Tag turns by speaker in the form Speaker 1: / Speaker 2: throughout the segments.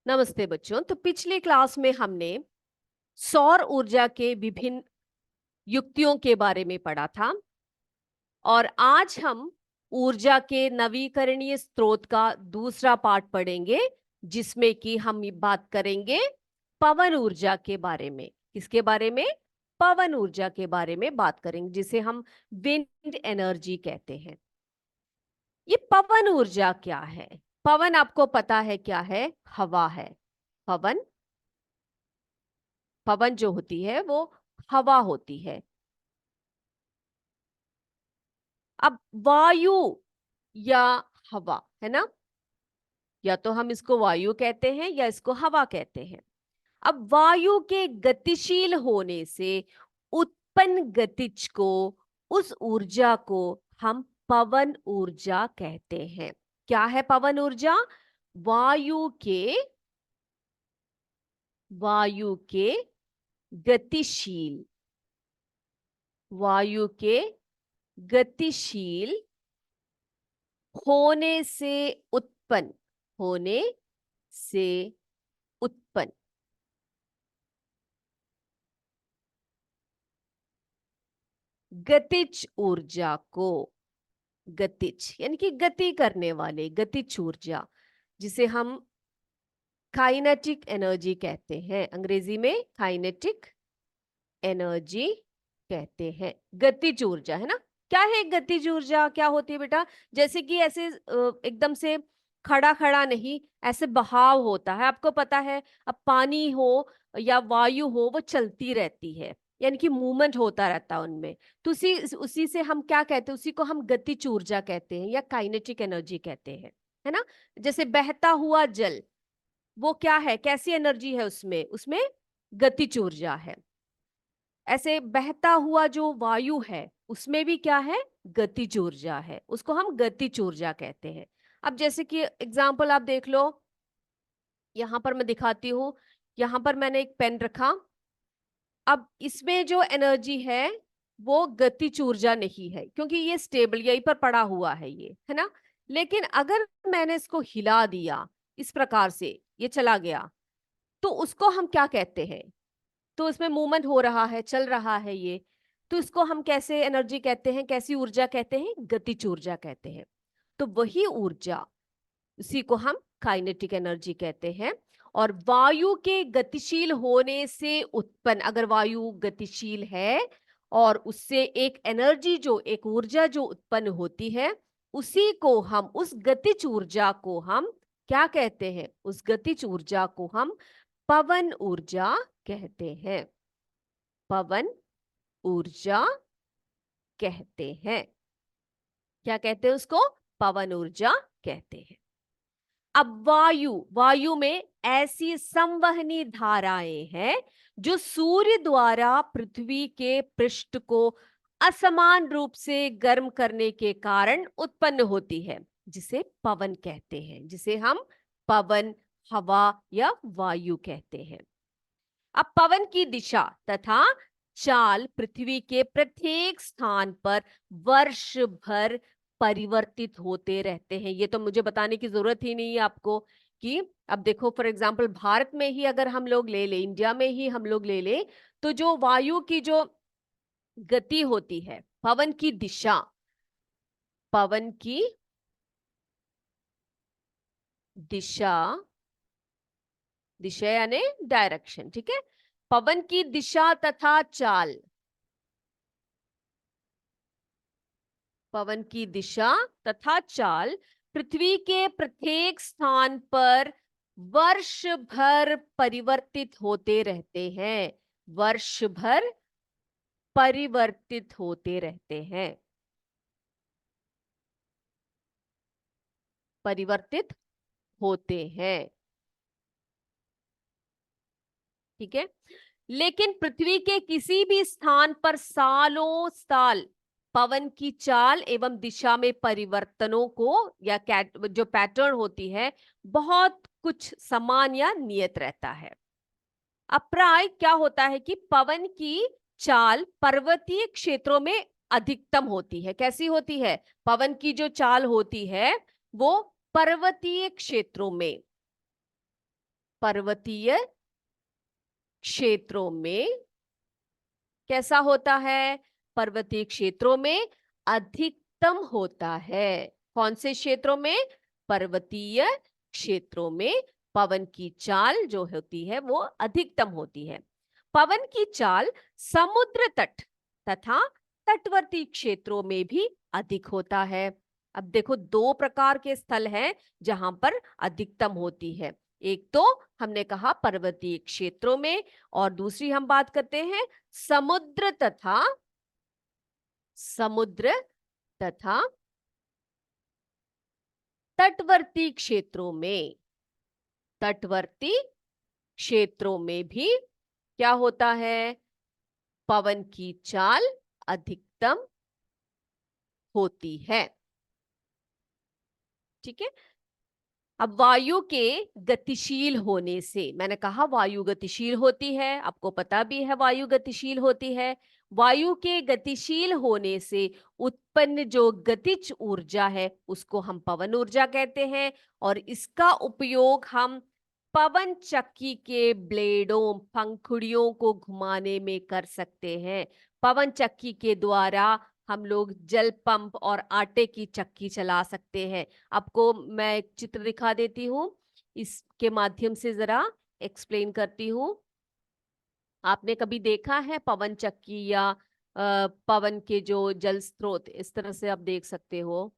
Speaker 1: नमस्ते बच्चों। तो पिछले क्लास में हमने सौर ऊर्जा के विभिन्न युक्तियों के बारे में पढ़ा था और आज हम ऊर्जा के नवीकरणीय स्रोत का दूसरा पार्ट पढ़ेंगे, जिसमें कि हम ये बात करेंगे पवन ऊर्जा के बारे में। किसके बारे में? पवन ऊर्जा के बारे में बात करेंगे, जिसे हम विंड एनर्जी कहते हैं। ये पवन ऊर्जा क्या है? पवन आपको पता है क्या है? हवा है। पवन पवन जो होती है वो हवा होती है। अब वायु या हवा है ना, या तो हम इसको वायु कहते हैं या इसको हवा कहते हैं। अब वायु के गतिशील होने से उत्पन्न गतिज को, उस ऊर्जा को हम पवन ऊर्जा कहते हैं। क्या है पवन ऊर्जा? वायु के वायु के गतिशील वायु के गतिशील होने से उत्पन्न होने से उत्पन्न गतिज ऊर्जा को, गतिज यानी कि गति करने वाले, गतिज ऊर्जा, जिसे हम काइनेटिक एनर्जी कहते हैं। अंग्रेजी में काइनेटिक एनर्जी कहते हैं। गतिज ऊर्जा है ना। क्या है गतिज ऊर्जा? क्या होती है बेटा? जैसे कि ऐसे एकदम से खड़ा खड़ा नहीं, ऐसे बहाव होता है। आपको पता है, अब पानी हो या वायु हो, वो चलती रहती है, यानी कि मूवमेंट होता रहता है उनमें। तो उसी से हम क्या कहते हैं? उसी को हम गतिज ऊर्जा कहते हैं या काइनेटिक एनर्जी कहते हैं, है ना। जैसे बहता हुआ जल, वो क्या है? कैसी एनर्जी है उसमें? उसमें गतिज ऊर्जा है। ऐसे बहता हुआ जो वायु है, उसमें भी क्या है? गतिज ऊर्जा है। उसको हम गतिज ऊर्जा कहते हैं। अब जैसे कि एग्जाम्पल आप देख लो, यहां पर मैं दिखाती हूं। यहां पर मैंने एक पेन रखा। अब इसमें जो एनर्जी है वो गतिज ऊर्जा नहीं है, क्योंकि ये स्टेबल यहीं पर पड़ा हुआ है, ये है ना। लेकिन अगर मैंने इसको हिला दिया इस प्रकार से, ये चला गया, तो उसको हम क्या कहते हैं? तो इसमें मूवमेंट हो रहा है, चल रहा है ये। तो इसको हम कैसे एनर्जी कहते हैं? कैसी ऊर्जा कहते हैं? गतिज ऊर्जा कहते हैं। तो वही ऊर्जा, उसी को हम काइनेटिक एनर्जी कहते हैं। और वायु के गतिशील होने से उत्पन्न, अगर वायु गतिशील है और उससे एक एनर्जी, जो एक ऊर्जा जो उत्पन्न होती है, उसी को हम, उस गतिज ऊर्जा को हम क्या कहते हैं? उस गतिज ऊर्जा को हम पवन ऊर्जा कहते हैं। पवन ऊर्जा कहते हैं। क्या कहते हैं उसको? पवन ऊर्जा कहते हैं। अब वायु, वायु में ऐसी संवहनी धाराएं हैं जो सूर्य द्वारा पृथ्वी के पृष्ठ को असमान रूप से गर्म करने के कारण उत्पन्न होती है, जिसे पवन कहते हैं, जिसे हम पवन, हवा या वायु कहते हैं। अब पवन की दिशा तथा चाल पृथ्वी के प्रत्येक स्थान पर वर्ष भर परिवर्तित होते रहते हैं। ये तो मुझे बताने की जरूरत ही नहीं है आपको कि अब देखो, फॉर एग्जांपल भारत में ही अगर हम लोग ले ले, इंडिया में ही हम लोग ले ले, तो जो वायु की जो गति होती है, पवन की दिशा, पवन की दिशा, दिशा यानी डायरेक्शन, ठीक है। पवन की दिशा तथा चाल, पवन की दिशा तथा चाल पृथ्वी के प्रत्येक स्थान पर वर्ष भर परिवर्तित होते रहते हैं। वर्ष भर परिवर्तित होते रहते हैं। परिवर्तित होते हैं, ठीक है। लेकिन पृथ्वी के किसी भी स्थान पर सालों साल पवन की चाल एवं दिशा में परिवर्तनों को, या जो पैटर्न होती है, बहुत कुछ समान या नियत रहता है। अब प्राय क्या होता है कि पवन की चाल पर्वतीय क्षेत्रों में अधिकतम होती है। कैसी होती है? पवन की जो चाल होती है वो पर्वतीय क्षेत्रों में, पर्वतीय क्षेत्रों में कैसा होता है? पर्वतीय क्षेत्रों में अधिकतम होता है। कौन से क्षेत्रों में? पर्वतीय क्षेत्रों में पवन की चाल जो होती है वो अधिकतम होती है। पवन की चाल समुद्र तट तथा तटवर्ती क्षेत्रों में भी अधिक होता है। अब देखो, दो प्रकार के स्थल हैं जहां पर अधिकतम होती है। एक तो हमने कहा पर्वतीय क्षेत्रों में, और दूसरी हम बात करते हैं समुद्र तथा तटवर्ती क्षेत्रों में। तटवर्ती क्षेत्रों में भी क्या होता है? पवन की चाल अधिकतम होती है। ठीक है। अब वायु के गतिशील होने से, मैंने कहा वायु गतिशील होती है, आपको पता भी है वायु गतिशील होती है। वायु के गतिशील होने से उत्पन्न जो गतिज ऊर्जा है उसको हम पवन ऊर्जा कहते हैं, और इसका उपयोग हम पवन चक्की के ब्लेडों, पंखुड़ियों को घुमाने में कर सकते हैं। पवन चक्की के द्वारा हम लोग जल पंप और आटे की चक्की चला सकते हैं। आपको मैं एक चित्र दिखा देती हूँ, इसके माध्यम से जरा एक्सप्लेन करती हूँ। आपने कभी देखा है पवन चक्की या पवन के जो जल स्रोत, इस तरह से आप देख सकते हो।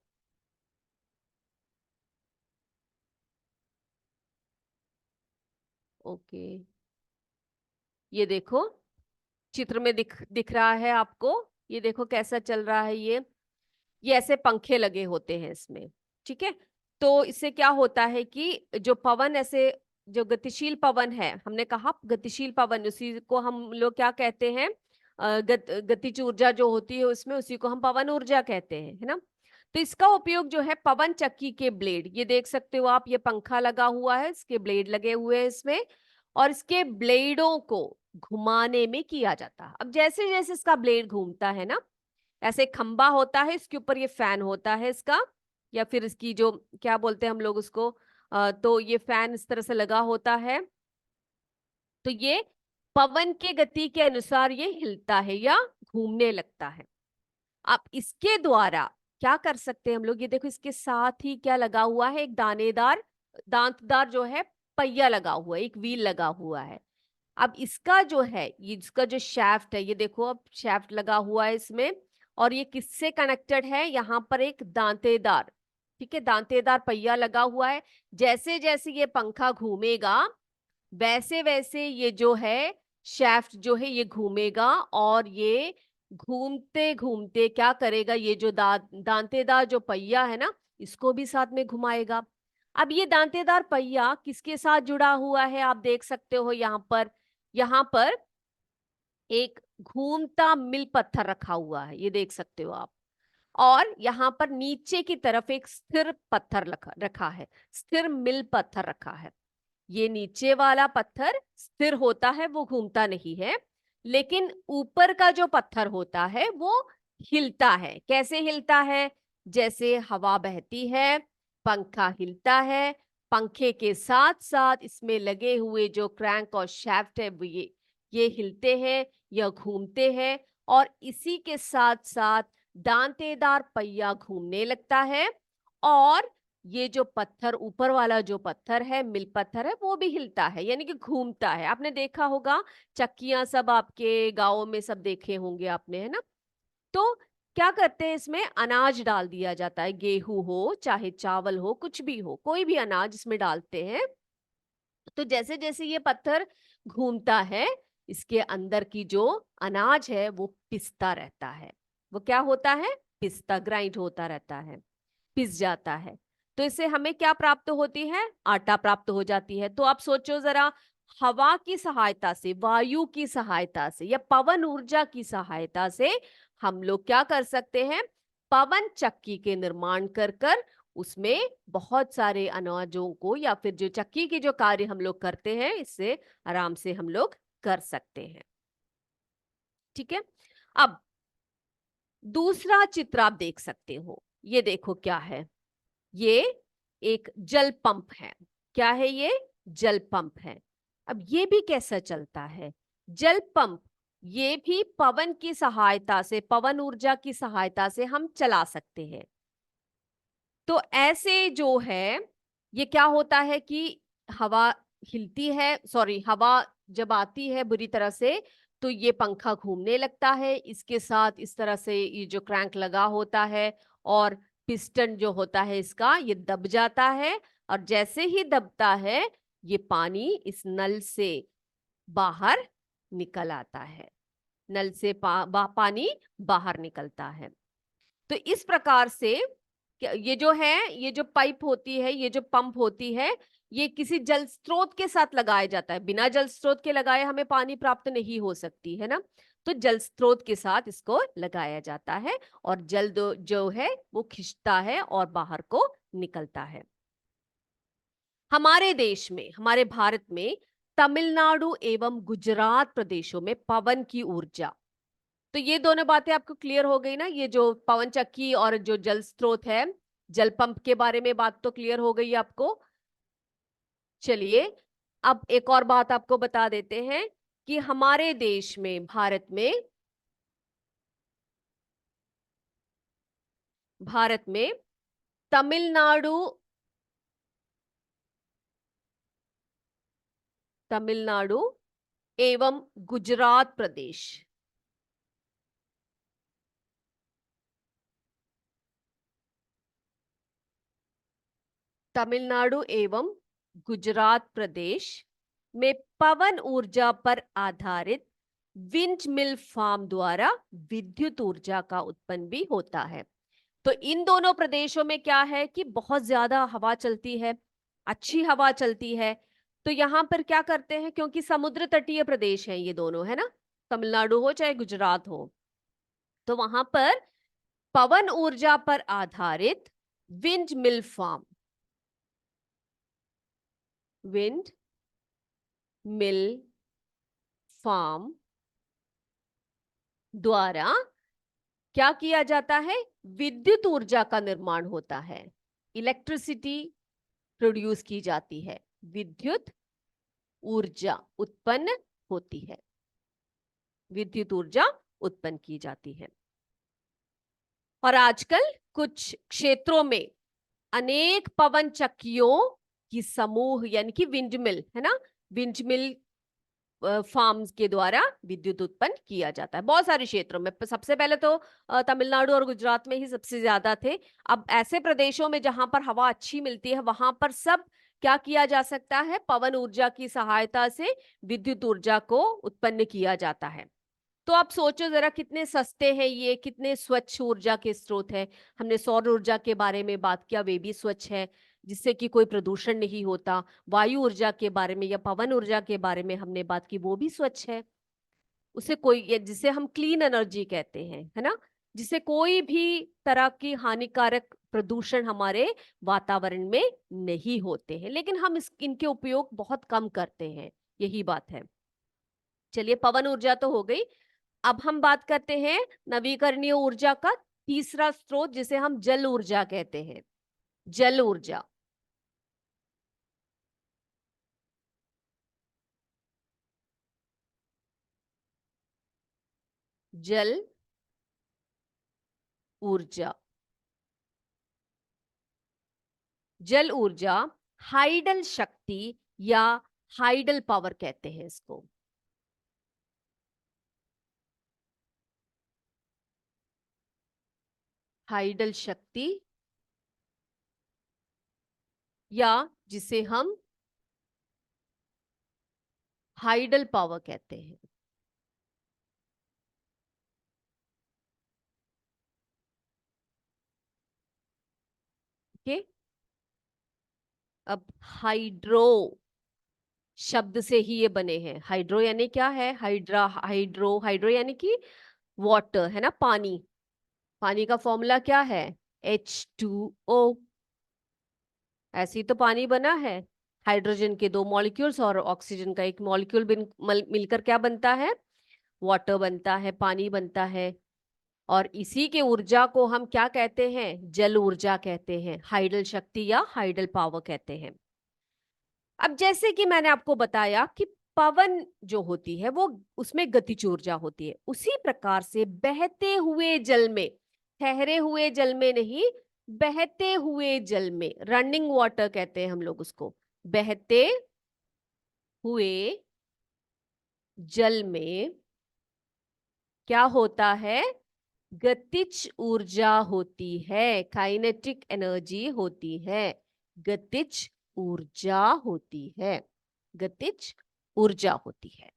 Speaker 1: ओके, ये देखो चित्र में दिख रहा है आपको। ये देखो कैसा चल रहा है ये ऐसे पंखे लगे होते हैं इसमें। ठीक है। तो इससे क्या होता है कि जो पवन ऐसे, जो गतिशील पवन है, हमने कहा गतिशील पवन, उसी को हम लोग क्या कहते हैं? गतिज ऊर्जा जो होती है उसमें, उसी को हम पवन ऊर्जा कहते हैं, है ना। तो इसका उपयोग जो है पवन चक्की के ब्लेड, ये देख सकते हो आप, ये पंखा लगा हुआ है, इसके ब्लेड लगे हुए हैं इसमें, और इसके ब्लेडों को घुमाने में किया जाता है। अब जैसे जैसे इसका ब्लेड घूमता है ना, ऐसे खंबा होता है, इसके ऊपर ये फैन होता है इसका, या फिर इसकी जो क्या बोलते हैं हम लोग उसको, तो ये फैन इस तरह से लगा होता है। तो ये पवन के गति के अनुसार ये हिलता है या घूमने लगता है। अब इसके द्वारा क्या कर सकते हैं हम लोग? ये देखो, इसके साथ ही क्या लगा हुआ है? एक दानेदार, दांतदार जो है पहिया लगा हुआ है, एक व्हील लगा हुआ है। अब इसका जो है, ये इसका जो शैफ्ट है, ये देखो अब शैफ्ट लगा हुआ है इसमें, और ये किससे कनेक्टेड है? यहाँ पर एक दांतेदार, ठीक है, दांतेदार पहिया लगा हुआ है। जैसे जैसे ये पंखा घूमेगा वैसे वैसे ये जो है शैफ्ट जो है ये घूमेगा, और ये घूमते घूमते क्या करेगा? ये जो दांतेदार जो पहिया है ना, इसको भी साथ में घुमाएगा। अब ये दांतेदार पहिया किसके साथ जुड़ा हुआ है? आप देख सकते हो यहाँ पर एक घूमता मिल पत्थर रखा हुआ है, ये देख सकते हो आप। और यहाँ पर नीचे की तरफ एक स्थिर पत्थर रखा है, स्थिर मिल पत्थर रखा है। ये नीचे वाला पत्थर स्थिर होता है, वो घूमता नहीं है, लेकिन ऊपर का जो पत्थर होता है वो हिलता है। कैसे हिलता है? जैसे हवा बहती है, पंखा हिलता है, पंखे के साथ साथ इसमें लगे हुए जो क्रैंक और शैफ्ट है वो ये हिलते हैं या घूमते हैं, और इसी के साथ साथ दांतेदार पहिया घूमने लगता है, और ये जो पत्थर, ऊपर वाला जो पत्थर है, मिल पत्थर है, वो भी हिलता है, यानी कि घूमता है। आपने देखा होगा चक्कियां, सब आपके गांवों में सब देखे होंगे आपने, है ना। तो क्या करते हैं, इसमें अनाज डाल दिया जाता है, गेहूं हो चाहे चावल हो, कुछ भी हो, कोई भी अनाज इसमें डालते हैं। तो जैसे जैसे ये पत्थर घूमता है, इसके अंदर की जो अनाज है वो पिसता रहता है। वो क्या होता है? पिसता, ग्राइंड होता रहता है, पिस जाता है। तो इससे हमें क्या प्राप्त होती है? आटा प्राप्त हो जाती है। तो आप सोचो जरा, हवा की सहायता से, वायु की सहायता से, या पवन ऊर्जा की सहायता से हम लोग क्या कर सकते हैं? पवन चक्की के निर्माण कर कर उसमें बहुत सारे अनाजों को, या फिर जो चक्की के जो कार्य हम लोग करते हैं, इससे आराम से हम लोग कर सकते हैं। ठीक है। अब दूसरा चित्र आप देख सकते हो, ये देखो क्या है? ये एक जल पंप है। क्या है ये? जल पंप है। अब ये भी कैसा चलता है? जल पंप ये भी पवन की सहायता से, पवन ऊर्जा की सहायता से हम चला सकते हैं। तो ऐसे जो है, ये क्या होता है कि हवा हिलती है, सॉरी, हवा जब आती है बुरी तरह से, तो ये पंखा घूमने लगता है, इसके साथ इस तरह से ये जो क्रैंक लगा होता है और पिस्टन जो होता है इसका, ये दब जाता है। और जैसे ही दबता है, ये पानी इस नल से बाहर निकल आता है, नल से पानी बाहर निकलता है। तो इस प्रकार से ये जो है, ये जो पाइप होती है, ये जो पंप होती है, ये किसी जल स्रोत के साथ लगाया जाता है। बिना जल स्रोत के लगाए हमें पानी प्राप्त नहीं हो सकती है ना, तो जल स्रोत के साथ इसको लगाया जाता है और जल जो है वो खिंचता है और बाहर को निकलता है। हमारे देश में, हमारे भारत में तमिलनाडु एवं गुजरात प्रदेशों में पवन की ऊर्जा, तो ये दोनों बातें आपको क्लियर हो गई ना, ये जो पवन चक्की और जो जल स्रोत है, जल पंप के बारे में बात तो क्लियर हो गई आपको। चलिए, अब एक और बात आपको बता देते हैं कि हमारे देश में, भारत में तमिलनाडु तमिलनाडु एवं गुजरात प्रदेश, तमिलनाडु एवं गुजरात प्रदेश में पवन ऊर्जा पर आधारित विंड मिल फार्म द्वारा विद्युत ऊर्जा का उत्पन्न भी होता है। तो इन दोनों प्रदेशों में क्या है कि बहुत ज्यादा हवा चलती है, अच्छी हवा चलती है। तो यहां पर क्या करते हैं, क्योंकि समुद्र तटीय प्रदेश है ये दोनों, है ना, तमिलनाडु हो चाहे गुजरात हो, तो वहां पर पवन ऊर्जा पर आधारित windmill farm, windmill farm द्वारा क्या किया जाता है, विद्युत ऊर्जा का निर्माण होता है, इलेक्ट्रिसिटी प्रोड्यूस की जाती है, विद्युत ऊर्जा उत्पन्न होती है, विद्युत ऊर्जा उत्पन्न की जाती है। और आजकल कुछ क्षेत्रों में अनेक पवन चक्कियों की समूह, यानी कि विंडमिल, है ना, विंडमिल फार्म्स के द्वारा विद्युत उत्पन्न किया जाता है बहुत सारे क्षेत्रों में। सबसे पहले तो तमिलनाडु और गुजरात में ही सबसे ज्यादा थे। अब ऐसे प्रदेशों में जहां पर हवा अच्छी मिलती है, वहां पर सब क्या किया जा सकता है, पवन ऊर्जा की सहायता से विद्युत ऊर्जा को उत्पन्न किया जाता है। तो आप सोचो जरा, कितने सस्ते हैं ये, कितने स्वच्छ ऊर्जा के स्रोत हैं। हमने सौर ऊर्जा के बारे में बात किया, वे भी स्वच्छ है, जिससे कि कोई प्रदूषण नहीं होता। वायु ऊर्जा के बारे में या पवन ऊर्जा के बारे में हमने बात की, वो भी स्वच्छ है, उसे कोई, जिसे हम क्लीन एनर्जी कहते हैं, है ना, जिसे कोई भी तरह की हानिकारक प्रदूषण हमारे वातावरण में नहीं होते हैं, लेकिन हम इनके उपयोग बहुत कम करते हैं, यही बात है। चलिए, पवन ऊर्जा तो हो गई। अब हम बात करते हैं नवीकरणीय ऊर्जा का तीसरा स्रोत, जिसे हम जल ऊर्जा कहते हैं। जल ऊर्जा, जल ऊर्जा, जल ऊर्जा हाइडल शक्ति या हाइडल पावर कहते हैं इसको। हाइडल शक्ति, या जिसे हम हाइडल पावर कहते हैं। ओके, अब हाइड्रो शब्द से ही ये बने हैं। हाइड्रो यानी क्या है, हाइड्रा, हाइड्रो, हाइड्रो यानी कि वाटर, है ना, पानी। पानी का फॉर्मूला क्या है, H2O। ऐसे ही तो पानी बना है, हाइड्रोजन के दो मॉलिक्यूल्स और ऑक्सीजन का एक मॉलिक्यूल मिलकर क्या बनता है, वाटर बनता है, पानी बनता है। और इसी के ऊर्जा को हम क्या कहते हैं, जल ऊर्जा कहते हैं, हाइडल शक्ति या हाइडल पावर कहते हैं। अब जैसे कि मैंने आपको बताया कि पवन जो होती है वो उसमें गतिज ऊर्जा होती है, उसी प्रकार से बहते हुए जल में, ठहरे हुए जल में नहीं, बहते हुए जल में, रनिंग वाटर कहते हैं हम लोग उसको, बहते हुए जल में क्या होता है, गतिज ऊर्जा होती है, काइनेटिक एनर्जी होती है, गतिज ऊर्जा होती है, गतिज ऊर्जा होती है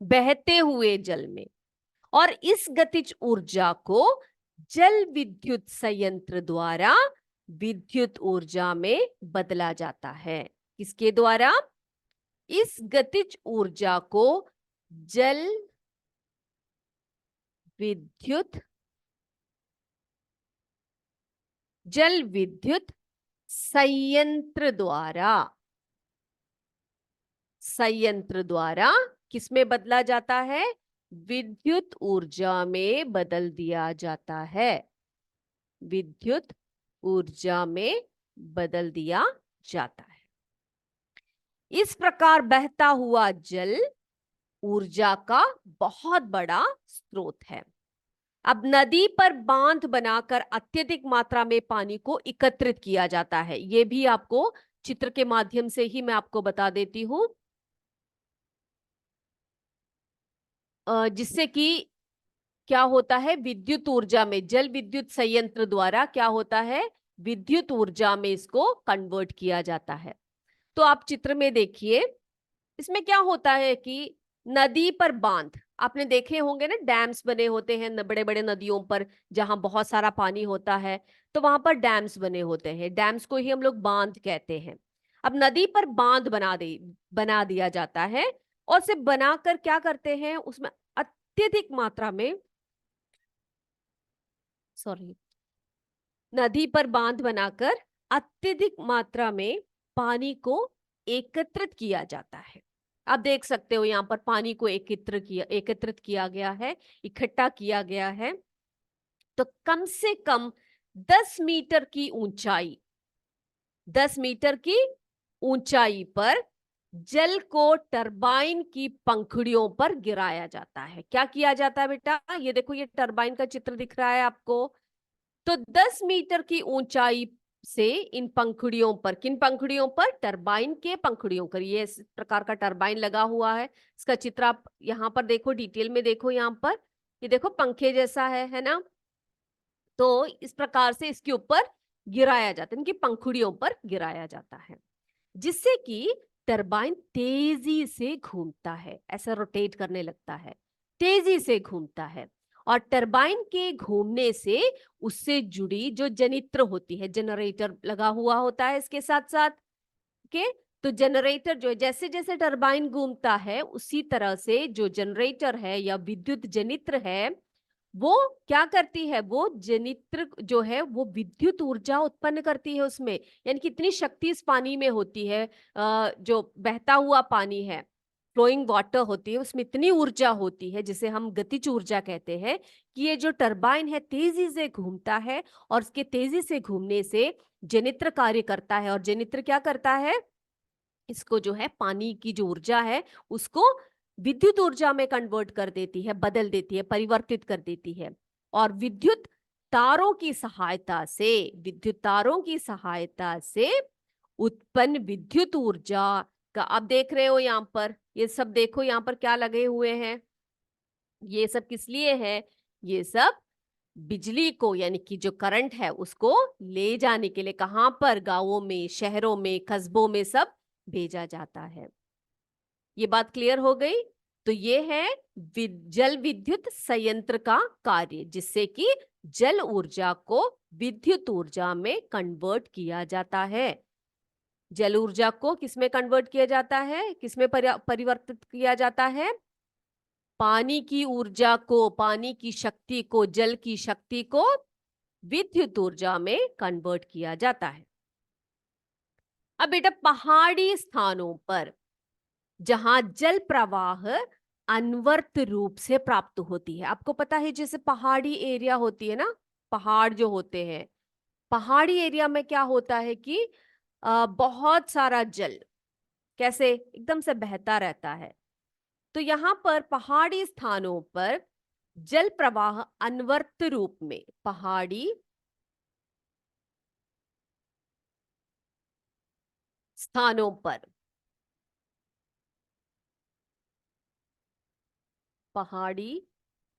Speaker 1: बहते हुए जल में। और इस गतिज ऊर्जा को जल विद्युत संयंत्र द्वारा विद्युत ऊर्जा में बदला जाता है। किसके द्वारा? इस गतिज ऊर्जा को जल विद्युत जल विद्युत संयंत्र द्वारा किसमें बदला जाता है? विद्युत ऊर्जा में बदल दिया जाता है, विद्युत ऊर्जा में बदल दिया जाता है। इस प्रकार बहता हुआ जल ऊर्जा का बहुत बड़ा स्रोत है। अब नदी पर बांध बनाकर अत्यधिक मात्रा में पानी को एकत्रित किया जाता है, यह भी आपको चित्र के माध्यम से ही मैं आपको बता देती हूं, जिससे कि क्या होता है, विद्युत ऊर्जा में, जल विद्युत संयंत्र द्वारा क्या होता है, विद्युत ऊर्जा में इसको कन्वर्ट किया जाता है। तो आप चित्र में देखिए, इसमें क्या होता है कि नदी पर बांध, आपने देखे होंगे ना, डैम्स बने होते हैं बड़े बड़े नदियों पर, जहां बहुत सारा पानी होता है तो वहां पर डैम्स बने होते हैं, डैम्स को ही हम लोग बांध कहते हैं। अब नदी पर बांध बना दिया जाता है, और सिर्फ बनाकर क्या करते हैं, उसमें अत्यधिक मात्रा में, सॉरी, नदी पर बांध बनाकर अत्यधिक मात्रा में पानी को एकत्रित किया जाता है। आप देख सकते हो यहाँ पर पानी को एकत्रित किया गया है, इकट्ठा किया गया है। तो कम से कम 10 मीटर की ऊंचाई, 10 मीटर की ऊंचाई पर जल को टरबाइन की पंखुड़ियों पर गिराया जाता है। क्या किया जाता है बेटा? ये देखो, ये टरबाइन का चित्र दिख रहा है आपको। तो 10 मीटर की ऊंचाई से इन पंखुड़ियों पर, किन पंखुड़ियों पर? टरबाइन के पंखुड़ियों पर, ये इस प्रकार का टरबाइन लगा हुआ है। इसका चित्र आप यहाँ पर देखो, डिटेल में देखो, यहाँ पर ये देखो पंखे जैसा है ना। तो इस प्रकार से इसके ऊपर गिराया जाता है, इनकी पंखुड़ियों पर गिराया जाता है, जिससे कि टरबाइन तेजी से घूमता है, ऐसा रोटेट करने लगता है, तेजी से घूमता है। और टरबाइन के घूमने से उससे जुड़ी जो जनित्र होती है, जनरेटर लगा हुआ होता है इसके साथ साथ के। तो जनरेटर जो है, जैसे जैसे टरबाइन घूमता है उसी तरह से जो जनरेटर है या विद्युत जनित्र है, वो क्या करती है, वो जनित्र जो है वो विद्युत ऊर्जा उत्पन्न करती है उसमें। यानी कि इतनी शक्ति इस पानी में होती है, जो बहता हुआ पानी है, फ्लोइंग वाटर होती है, उसमें इतनी ऊर्जा होती है जिसे हम गतिज ऊर्जा कहते हैं, कि ये जो टरबाइन है तेजी से घूमता है, और उसके तेजी से घूमने से जनित्र कार्य करता है, और जनित्र क्या करता है, इसको जो है पानी की जो ऊर्जा है उसको विद्युत ऊर्जा में कन्वर्ट कर देती है, बदल देती है, परिवर्तित कर देती है। और विद्युत तारों की सहायता से उत्पन्न विद्युत ऊर्जा का, आप देख रहे हो यहाँ पर, ये सब देखो यहाँ पर क्या लगे हुए हैं, ये सब किस लिए है? ये सब बिजली को, यानी कि जो करंट है उसको ले जाने के लिए, कहां पर? गांवों में, शहरों में, कस्बों में सब भेजा जाता है। ये बात क्लियर हो गई? तो ये है जल विद्युत संयंत्र का कार्य, जिससे कि जल ऊर्जा को विद्युत ऊर्जा में कन्वर्ट किया जाता है। जल ऊर्जा को किसमें कन्वर्ट किया जाता है, किसमें परिवर्तित किया जाता है? पानी की ऊर्जा को, पानी की शक्ति को, जल की शक्ति को विद्युत ऊर्जा में कन्वर्ट किया जाता है। अब बेटा, पहाड़ी स्थानों पर जहां जल प्रवाह अनवर्त रूप से प्राप्त होती है, आपको पता है जैसे पहाड़ी एरिया होती है ना, पहाड़ जो होते हैं, पहाड़ी एरिया में क्या होता है कि बहुत सारा जल कैसे एकदम से बहता रहता है। तो यहाँ पर पहाड़ी स्थानों पर जल प्रवाह अनवर्त रूप में, पहाड़ी स्थानों पर, पहाड़ी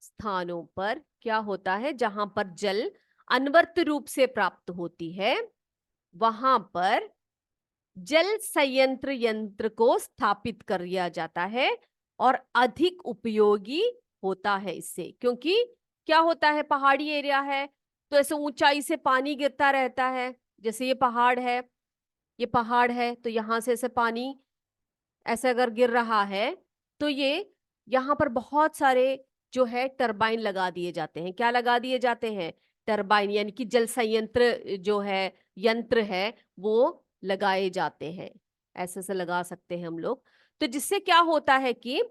Speaker 1: स्थानों पर क्या होता है, जहां पर जल अनवर्त रूप से प्राप्त होती है, वहां पर जल संयंत्र यंत्र को स्थापित कर दिया जाता है और अधिक उपयोगी होता है इससे। क्योंकि क्या होता है, पहाड़ी एरिया है तो ऐसे ऊंचाई से पानी गिरता रहता है। जैसे ये पहाड़ है, ये पहाड़ है तो यहां से ऐसे पानी ऐसे अगर गिर रहा है तो ये यहाँ पर बहुत सारे जो है टरबाइन लगा दिए जाते हैं। क्या लगा दिए जाते हैं? टरबाइन, यानी कि जल संयंत्र जो है, यंत्र है, वो लगाए जाते हैं। ऐसे से लगा सकते हैं हम लोग। तो जिससे क्या होता है कि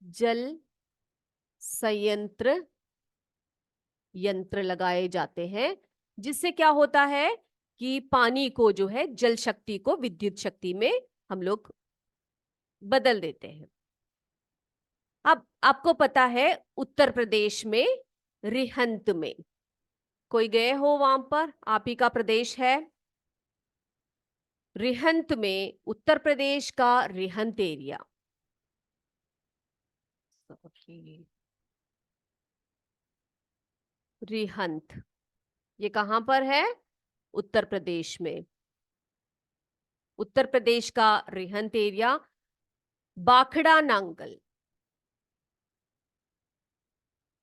Speaker 1: जल संयंत्र यंत्र लगाए जाते हैं, जिससे क्या होता है कि पानी को जो है, जल शक्ति को विद्युत शक्ति में हम लोग बदल देते हैं। अब आपको पता है उत्तर प्रदेश में रिहंत में, कोई गए हो वहां पर? आप ही का प्रदेश है रिहंत में, उत्तर प्रदेश का रिहंत एरिया। रिहंत ये कहां पर है? उत्तर प्रदेश में। उत्तर प्रदेश का रिहंत एरिया, बाखड़ा नांगल,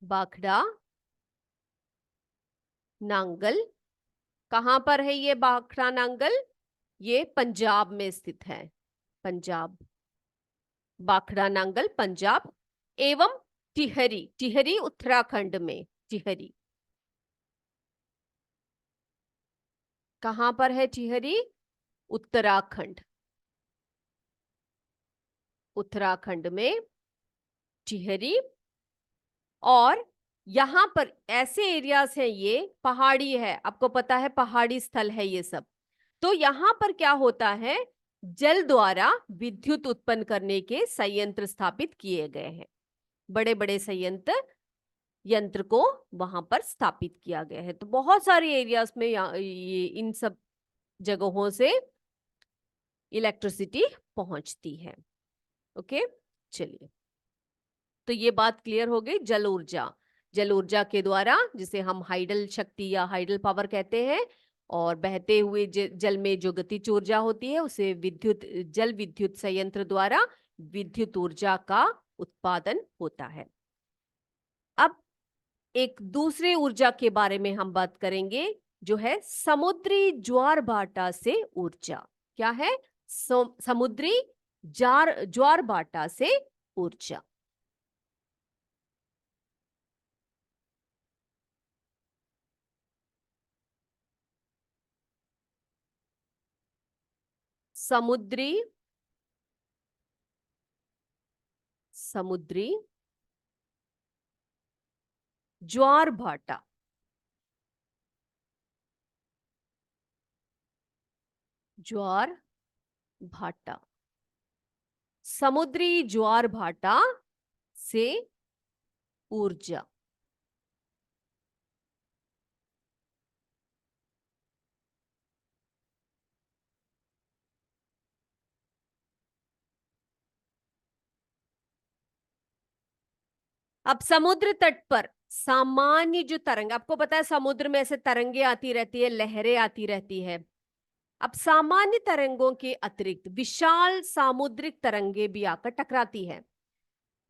Speaker 1: बाखड़ा नांगल कहां पर है? ये बाखड़ा नांगल ये पंजाब में स्थित है। पंजाब, बाखड़ा नांगल पंजाब। एवं टिहरी, टिहरी उत्तराखंड में। टिहरी कहां पर है? टिहरी उत्तराखंड, उत्तराखंड में टिहरी। और यहां पर ऐसे एरियाज हैं, ये पहाड़ी है, आपको पता है पहाड़ी स्थल है ये सब। तो यहां पर क्या होता है, जल द्वारा विद्युत उत्पन्न करने के संयंत्र स्थापित किए गए हैं। बड़े बड़े संयंत्र यंत्र को वहां पर स्थापित किया गया है। तो बहुत सारे एरियाज में ये इन सब जगहों से इलेक्ट्रिसिटी पहुंचती है। ओके, चलिए, तो ये बात क्लियर हो गई। जल ऊर्जा, जल ऊर्जा के द्वारा, जिसे हम हाइडल शक्ति या हाइडल पावर कहते हैं, और बहते हुए जल में जो गतिज ऊर्जा होती है उसे विद्युत, जल विद्युत संयंत्र द्वारा विद्युत ऊर्जा का उत्पादन होता है। अब एक दूसरे ऊर्जा के बारे में हम बात करेंगे, जो है समुद्री ज्वार भाटा से ऊर्जा। क्या है? समुद्री ज्वार भाटा से ऊर्जा। समुद्री, समुद्री ज्वार भाटा, ज्वार भाटा, समुद्री ज्वार भाटा से ऊर्जा। अब समुद्र तट पर सामान्य जो तरंग, आपको पता है समुद्र में ऐसे तरंगे आती रहती है, लहरें आती रहती है। अब सामान्य तरंगों के अतिरिक्त विशाल सामुद्रिक तरंगे भी आकर टकराती है।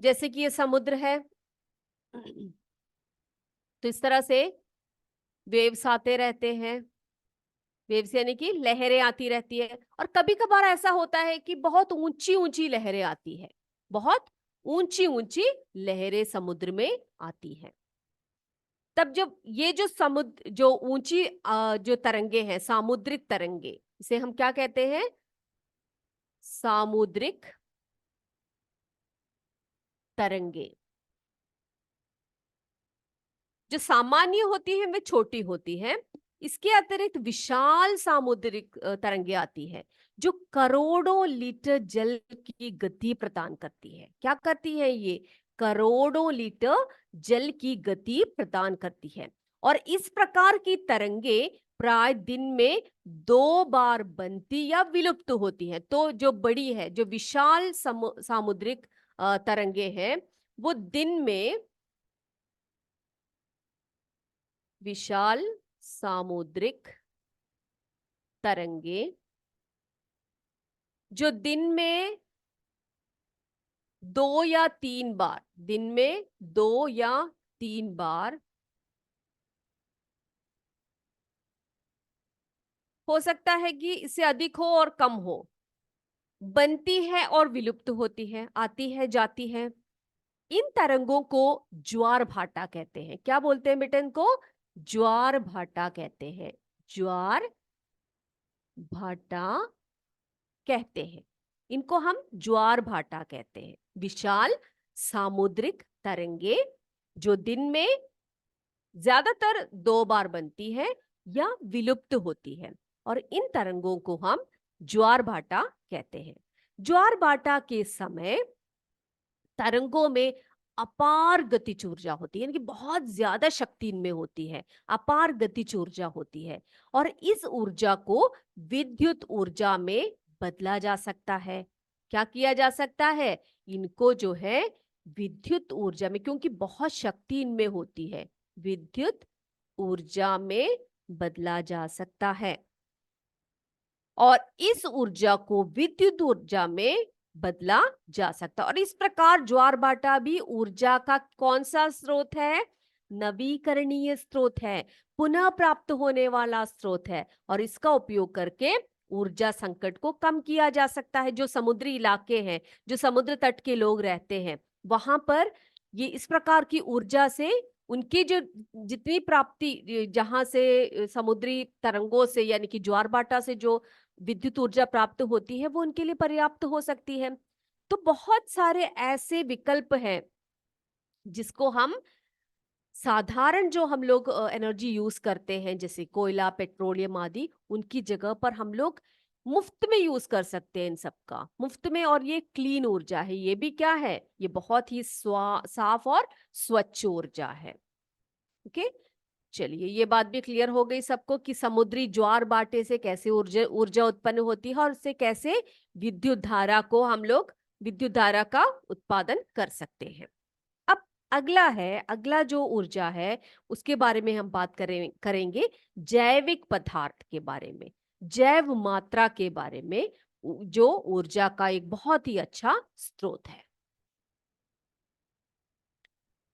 Speaker 1: जैसे कि ये समुद्र है, तो इस तरह से वेव्स आते रहते हैं। वेव्स यानी कि लहरें आती रहती है। और कभी कभार ऐसा होता है कि बहुत ऊंची ऊंची लहरें आती है, बहुत ऊंची ऊंची लहरें समुद्र में आती हैं। तब जब ये जो समुद्र, जो ऊंची जो तरंगे हैं, सामुद्रिक तरंगे, इसे हम क्या कहते हैं? सामुद्रिक तरंगे। जो सामान्य होती हैं वे छोटी होती हैं, इसके अतिरिक्त विशाल सामुद्रिक तरंगे आती है जो करोड़ों लीटर जल की गति प्रदान करती है। क्या करती है ये? करोड़ों लीटर जल की गति प्रदान करती है। और इस प्रकार की तरंगे प्राय दिन में 2 बार बनती या विलुप्त होती है। तो जो बड़ी है, जो विशाल सामुद्रिक तरंगे हैं, वो दिन में विशाल सामुद्रिक तरंगे जो दिन में 2 या 3 बार, दिन में 2 या 3 बार, हो सकता है कि इससे अधिक हो और कम हो, बनती है और विलुप्त होती है, आती है जाती है। इन तरंगों को ज्वार भाटा कहते हैं। क्या बोलते हैं बेटा इनको? ज्वार भाटा कहते हैं। ज्वार भाटा कहते हैं इनको, हम ज्वार भाटा कहते हैं। विशाल सामुद्रिक तरंगे जो दिन में ज्यादातर 2 बार बनती है या विलुप्त होती है, और इन तरंगों को हम ज्वार भाटा कहते हैं। ज्वार भाटा के समय तरंगों में अपार गतिज ऊर्जा होती है, यानी कि बहुत ज्यादा शक्ति इनमें होती है, अपार गतिज ऊर्जा होती है। और इस ऊर्जा को विद्युत ऊर्जा में बदला जा सकता है। क्या किया जा सकता है? इनको जो है विद्युत ऊर्जा में, क्योंकि बहुत शक्ति इनमें होती है, विद्युत ऊर्जा में बदला जा सकता है। और इस ऊर्जा को विद्युत ऊर्जा में बदला जा सकता है। और इस प्रकार ज्वार भाटा भी ऊर्जा का कौन सा स्रोत है? नवीकरणीय स्रोत है, पुनः प्राप्त होने वाला स्रोत है। और इसका उपयोग करके ऊर्जा संकट को कम किया जा सकता है। जो समुद्री इलाके हैं, जो समुद्र तट के लोग रहते हैं, वहां पर ये इस प्रकार की ऊर्जा से उनकी जो जितनी प्राप्ति, जहां से समुद्री तरंगों से यानी कि ज्वार भाटा से जो विद्युत ऊर्जा प्राप्त होती है, वो उनके लिए पर्याप्त हो सकती है। तो बहुत सारे ऐसे विकल्प हैं जिसको हम साधारण, जो हम लोग एनर्जी यूज करते हैं जैसे कोयला, पेट्रोलियम आदि, उनकी जगह पर हम लोग मुफ्त में यूज कर सकते हैं इन सबका, मुफ्त में। और ये क्लीन ऊर्जा है, ये भी क्या है? ये बहुत ही साफ और स्वच्छ ऊर्जा है। ओके, चलिए ये बात भी क्लियर हो गई सबको कि समुद्री ज्वार भाटे से कैसे ऊर्जा ऊर्जा उत्पन्न होती है और उससे कैसे विद्युत धारा को हम लोग, विद्युत धारा का उत्पादन कर सकते हैं। अब अगला जो ऊर्जा है उसके बारे में हम बात करेंगे जैविक पदार्थ के बारे में, जैव मात्रा के बारे में, जो ऊर्जा का एक बहुत ही अच्छा स्रोत है।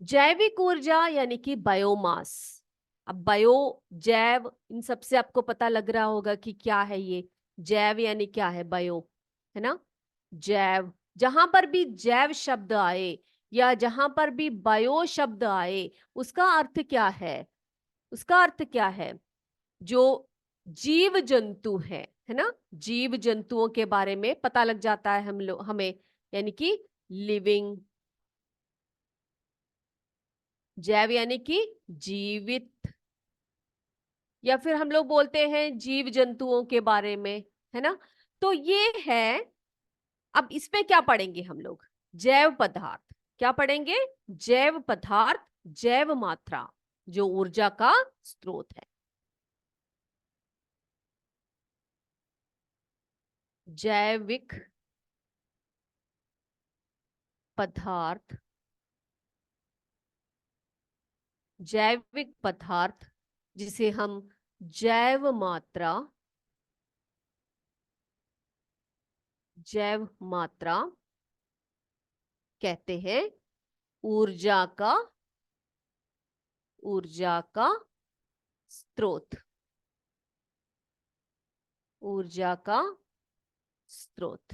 Speaker 1: जैविक ऊर्जा यानी कि बायोमास। अब बायो, जैव, इन सबसे आपको पता लग रहा होगा कि क्या है ये। जैव यानी क्या है? बायो, है ना? जैव, जहां पर भी जैव शब्द आए या जहां पर भी बायो शब्द आए, उसका अर्थ क्या है? उसका अर्थ क्या है? जो जीव जंतु है ना, जीव जंतुओं के बारे में पता लग जाता है हम लोग, हमें, यानी कि लिविंग। जैव यानी कि जीवित, या फिर हम लोग बोलते हैं जीव जंतुओं के बारे में, है ना? तो ये है। अब इसमें क्या पढ़ेंगे हम लोग? जैव पदार्थ। क्या पढ़ेंगे? जैव पदार्थ, जैव मात्रा, जो ऊर्जा का स्रोत है। जैविक पदार्थ, जैविक पदार्थ जिसे हम जैव मात्रा, जैव मात्रा कहते हैं। ऊर्जा का, ऊर्जा का स्रोत, ऊर्जा का स्रोत।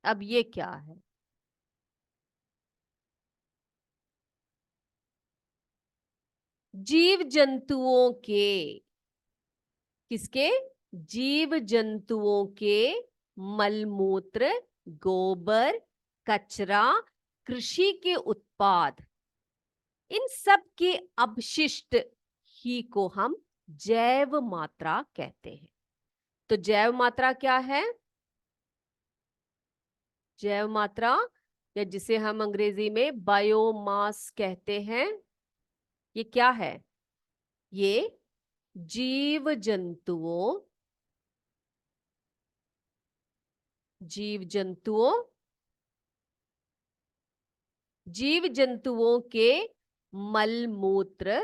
Speaker 1: अब ये क्या है? जीव जंतुओं के, किसके? जीव जंतुओं के मलमूत्र, गोबर, कचरा, कृषि के उत्पाद, इन सब के अपशिष्ट ही को हम जैव मात्रा कहते हैं। तो जैव मात्रा क्या है? जैव मात्रा, या जिसे हम अंग्रेजी में बायोमास कहते हैं, ये क्या है? ये जीव जंतुओं जीव जंतुओं जीव जंतुओं के मलमूत्र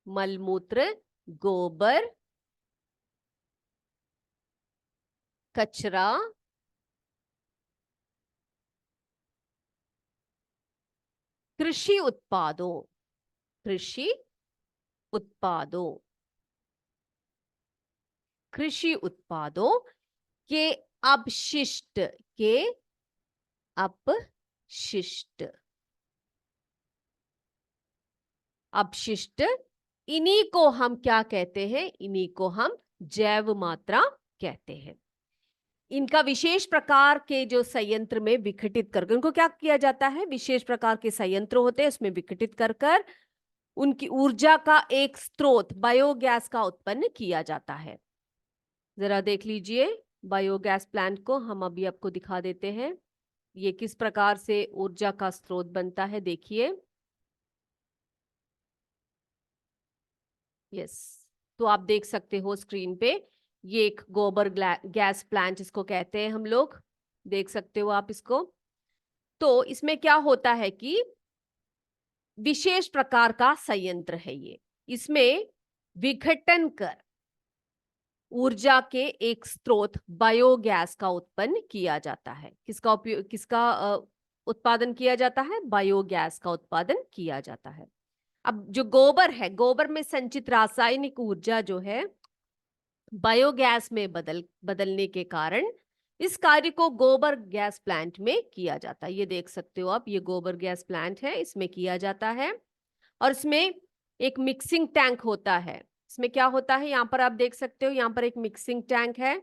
Speaker 1: मलमूत्र, गोबर, कचरा, कृषि उत्पादों कृषि उत्पादों कृषि उत्पादों के अपशिष्ट के अपशिष्ट अपशिष्ट, इन्हीं को हम क्या कहते हैं? इन्हीं को हम जैव मात्रा कहते हैं। इनका विशेष प्रकार के जो संयंत्र में विघटित करके, उनको क्या किया जाता है? विशेष प्रकार के संयंत्र होते हैं, उसमें विघटित कर कर उनकी ऊर्जा का एक स्रोत बायोगैस का उत्पन्न किया जाता है। जरा देख लीजिए बायोगैस प्लांट को, हम अभी आपको दिखा देते हैं ये किस प्रकार से ऊर्जा का स्रोत बनता है। देखिए, यस, तो आप देख सकते हो स्क्रीन पे, ये एक गोबर गैस प्लांट इसको कहते हैं हम लोग, देख सकते हो आप इसको। तो इसमें क्या होता है कि विशेष प्रकार का संयंत्र है ये, इसमें विघटन कर ऊर्जा के एक स्रोत बायोगैस का उत्पन्न किया जाता है। किसका उपयोग, किसका उत्पादन किया जाता है? बायोगैस का उत्पादन किया जाता है। अब जो गोबर है, गोबर में संचित रासायनिक ऊर्जा जो है बायोगैस में बदलने के कारण इस कार्य को गोबर गैस प्लांट में किया जाता है। ये देख सकते हो आप, ये गोबर गैस प्लांट है, इसमें किया जाता है। और इसमें एक मिक्सिंग टैंक होता है। इसमें क्या होता है, यहाँ पर आप देख सकते हो, यहाँ पर एक मिक्सिंग टैंक है।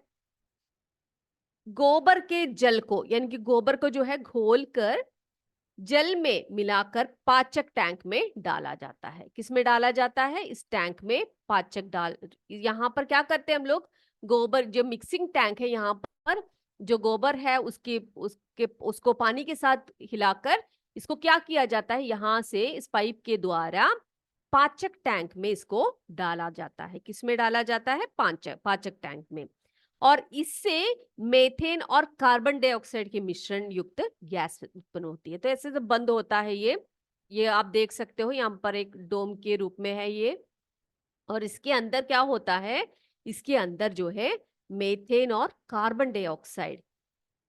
Speaker 1: गोबर के जल को, यानी कि गोबर को जो है घोल कर जल में मिलाकर पाचक टैंक में डाला जाता है। किसमें डाला जाता है? इस टैंक में पाचक डाल, यहाँ पर क्या करते हैं हम लोग, गोबर जो मिक्सिंग टैंक है, यहाँ पर जो गोबर है उसको पानी के साथ हिलाकर इसको क्या किया जाता है, यहाँ से इस पाइप के द्वारा पाचक टैंक में इसको डाला जाता है। किसमें डाला जाता है? पाचक टैंक में। और इससे मेथेन और कार्बन डाइऑक्साइड के मिश्रण युक्त गैस उत्पन्न होती है। तो ऐसे जब बंद होता है ये आप देख सकते हो, यहाँ पर एक डोम के रूप में है ये। और इसके अंदर क्या होता है? इसके अंदर जो है मेथेन और कार्बन डाइऑक्साइड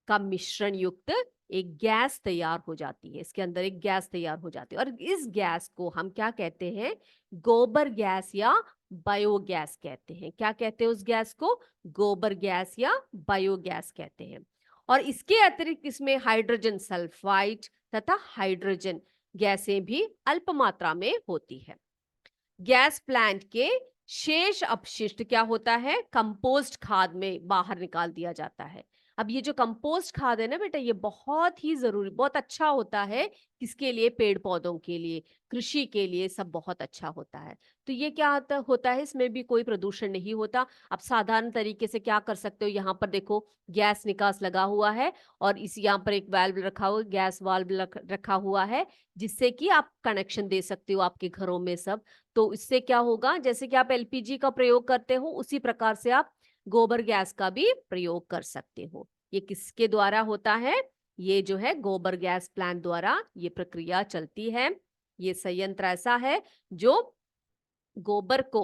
Speaker 1: का मिश्रण युक्त एक गैस तैयार हो जाती है। इसके अंदर एक गैस तैयार हो जाती है, और इस गैस को हम क्या कहते हैं? गोबर गैस या बायोगैस कहते हैं। क्या कहते हैं उस गैस को? गोबर गैस या बायोगैस कहते हैं। और इसके अतिरिक्त इसमें हाइड्रोजन सल्फाइड तथा हाइड्रोजन गैसें भी अल्प मात्रा में होती है। गैस प्लांट के शेष अपशिष्ट क्या होता है? कंपोस्ट खाद में बाहर निकाल दिया जाता है। अब ये जो कंपोस्ट खाद है ना बेटा, ये बहुत ही जरूरी, बहुत अच्छा होता है। किसके लिए? पेड़ पौधों के लिए, कृषि के लिए, सब बहुत अच्छा होता है। तो ये क्या होता है, इसमें भी कोई प्रदूषण नहीं होता। अब साधारण तरीके से क्या कर सकते हो, यहाँ पर देखो गैस निकास लगा हुआ है, और इस यहाँ पर एक वाल्व रखा हुआ, गैस वाल्व रखा हुआ है, जिससे कि आप कनेक्शन दे सकते हो आपके घरों में सब। तो इससे क्या होगा, जैसे कि आप एलपीजी का प्रयोग करते हो, उसी प्रकार से आप गोबर गैस का भी प्रयोग कर सकते हो। ये किसके द्वारा होता है? ये जो है गोबर गैस प्लांट द्वारा ये प्रक्रिया चलती है। ये संयंत्र ऐसा है जो गोबर को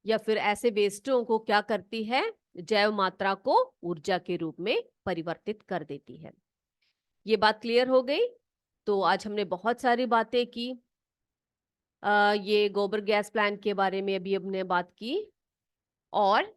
Speaker 1: या फिर ऐसे वेस्टों को क्या करती है? जैव मात्रा को ऊर्जा के रूप में परिवर्तित कर देती है। ये बात क्लियर हो गई? तो आज हमने बहुत सारी बातें की। ये गोबर गैस प्लांट के बारे में अभी हमने बात की। और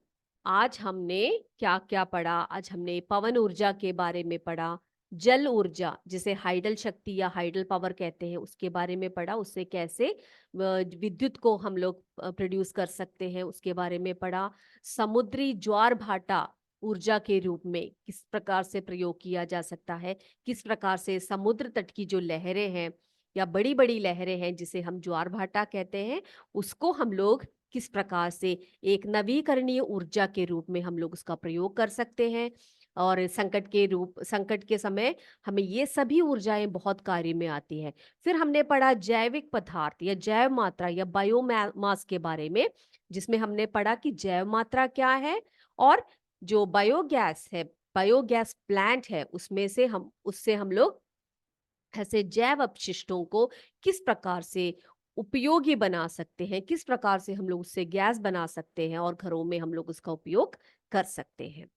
Speaker 1: आज हमने क्या क्या पढ़ा? आज हमने पवन ऊर्जा के बारे में पढ़ा, जल ऊर्जा जिसे हाइडल शक्ति या हाइडल पावर कहते हैं उसके बारे में पढ़ा, उससे कैसे विद्युत को हम लोग प्रोड्यूस कर सकते हैं उसके बारे में पढ़ा। समुद्री ज्वार भाटा ऊर्जा के रूप में किस प्रकार से प्रयोग किया जा सकता है, किस प्रकार से समुद्र तट की जो लहरें हैं या बड़ी बड़ी लहरें हैं जिसे हम ज्वार भाटा कहते हैं, उसको हम लोग किस प्रकार से एक नवीकरणीय ऊर्जा के रूप में हम लोग उसका प्रयोग कर सकते हैं। और संकट के समय हमें ये सभी ऊर्जाएं बहुत कार्य में आती है। फिर हमने पढ़ा जैविक पदार्थ या जैव मात्रा या बायोमास के बारे में, जिसमें हमने पढ़ा कि जैव मात्रा क्या है, और जो बायोगैस है, बायोगैस प्लांट है, उससे हम लोग ऐसे जैव अपशिष्टों को किस प्रकार से उपयोगी बना सकते हैं, किस प्रकार से हम लोग उससे गैस बना सकते हैं और घरों में हम लोग उसका उपयोग कर सकते हैं।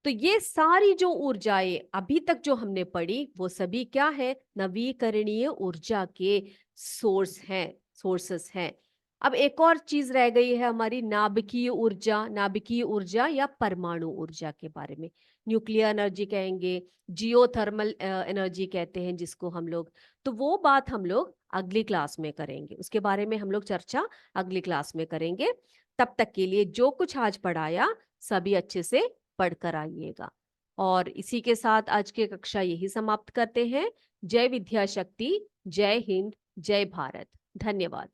Speaker 1: तो ये सारी जो ऊर्जाएं अभी तक जो हमने पढ़ी वो सभी क्या है, नवीकरणीय ऊर्जा के सोर्सेस हैं। अब एक और चीज रह गई है हमारी नाभिकीय ऊर्जा या परमाणु ऊर्जा के बारे में। न्यूक्लियर एनर्जी कहेंगे, जियोथर्मल एनर्जी कहते हैं जिसको हम लोग। तो वो बात हम लोग अगली क्लास में करेंगे, उसके बारे में हम लोग चर्चा अगली क्लास में करेंगे। तब तक के लिए जो कुछ आज पढ़ाया सभी अच्छे से पढ़कर आइएगा। और इसी के साथ आज की कक्षा यही समाप्त करते हैं। जय विद्या शक्ति, जय हिंद, जय भारत। धन्यवाद।